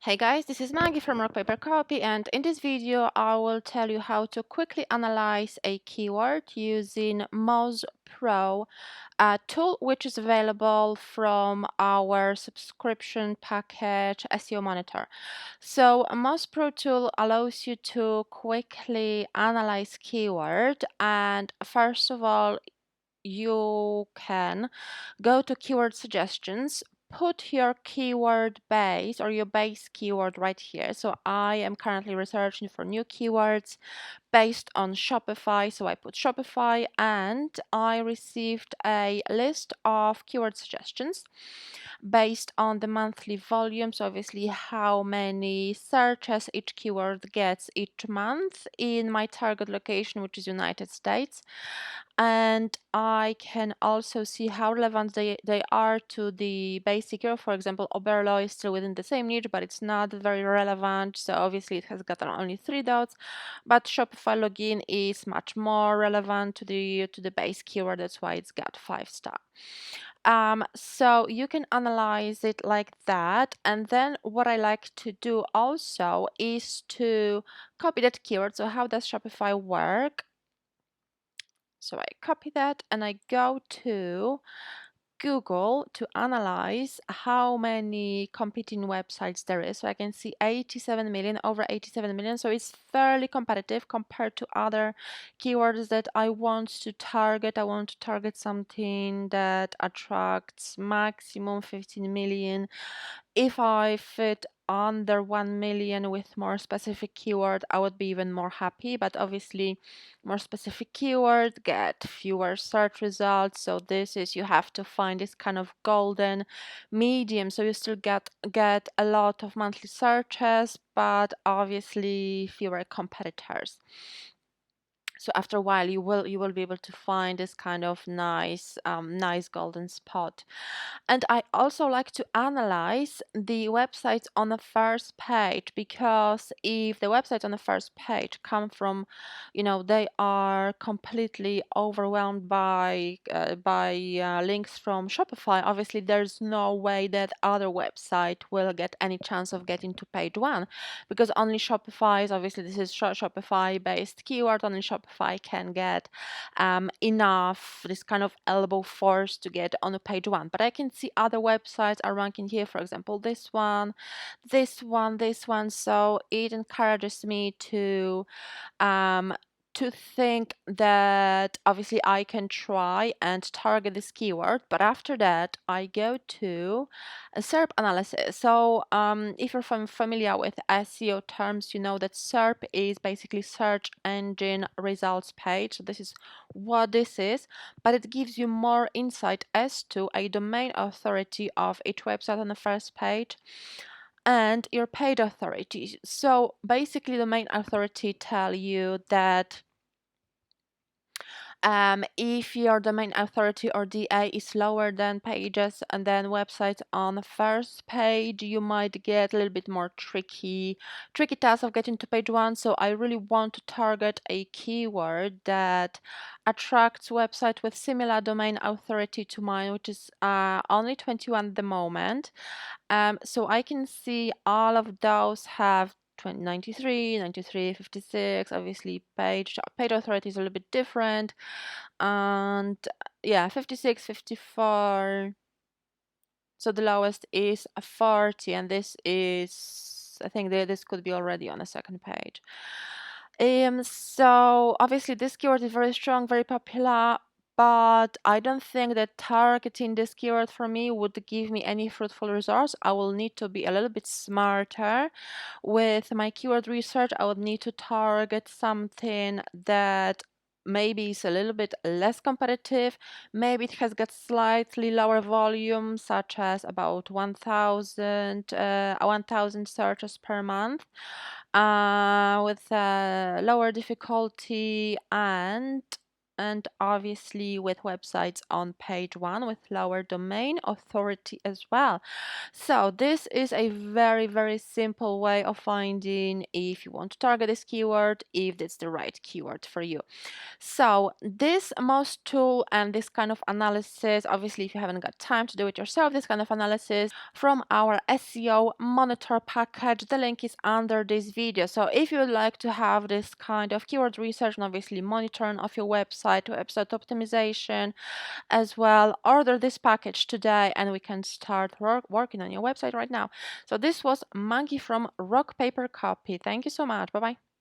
Hey guys, this is Maggie from Rock Paper Copy, and in this video I will tell you how to quickly analyze a keyword using Moz Pro Tool, which is available from our subscription package SEO Monitor. So Moz Pro Tool allows you to quickly analyze keyword, and first of all, you can go to keyword suggestions, put your keyword base or your base keyword right here. So I am currently researching for new keywords based on Shopify. So I put Shopify and I received a list of keyword suggestions based on the monthly volume. So obviously how many searches each keyword gets each month in my target location, which is United States. And I can also see how relevant they are to the basic keyword. For example, Oberlo is still within the same niche, but it's not very relevant. So obviously it has gotten only 3 dots, but Shopify login is much more relevant to the base keyword. That's why it's got 5-star. So you can analyze it like that. And then what I like to do also is to copy that keyword. So how does Shopify work? So I copy that and I go to Google to analyze how many competing websites there is. So I can see 87 million, over 87 million. So it's fairly competitive compared to other keywords that I want to target. I want to target something that attracts maximum 15 million. If I fit under 1 million with more specific keyword, I would be even more happy. But obviously, more specific keyword get fewer search results. So this is, you have to find this kind of golden medium. So you still get a lot of monthly searches, but obviously fewer competitors. So after a while, you will be able to find this kind of nice golden spot. And I also like to analyze the websites on the first page, because if the websites on the first page come from, they are completely overwhelmed by links from Shopify, obviously there's no way that other website will get any chance of getting to page 1, because only Shopify is, obviously this is Shopify based keyword, only Shopify can get enough, this kind of elbow force to get on a page 1. But I can see other websites are ranking here, for example, this one, this one. So it encourages me to think that obviously I can try and target this keyword, but after that I go to a SERP analysis. So if you're familiar with SEO terms, you know that SERP is basically search engine results page. So this is what this is, but it gives you more insight as to a domain authority of each website on the first page and your paid authority. So basically the main authority tell you that if your domain authority or DA is lower than pages and then websites on the first page, you might get a little bit more tricky task of getting to page 1. So I really want to target a keyword that attracts website with similar domain authority to mine, which is only 21 at the moment. So I can see all of those have 93, 93, 56. Obviously, page authority is a little bit different. And yeah, 56, 54. So the lowest is a 40, and this is, I think this could be already on the second page. So obviously this keyword is very strong, very popular, but I don't think that targeting this keyword for me would give me any fruitful results. I will need to be a little bit smarter with my keyword research. I would need to target something that maybe is a little bit less competitive. Maybe it has got slightly lower volume, such as about 1,000 searches per month, with lower difficulty, and and obviously with websites on page 1 with lower domain authority as well. So this is a very, very simple way of finding if you want to target this keyword, if it's the right keyword for you. So this Moz tool and this kind of analysis, obviously if you haven't got time to do it yourself, this kind of analysis from our SEO monitor package, the link is under this video. So if you would like to have this kind of keyword research and obviously monitoring of your website to website optimization as well, order this package today and we can start working on your website right now. So this was Maggie from Rock Paper Copy. Thank you so much. Bye bye.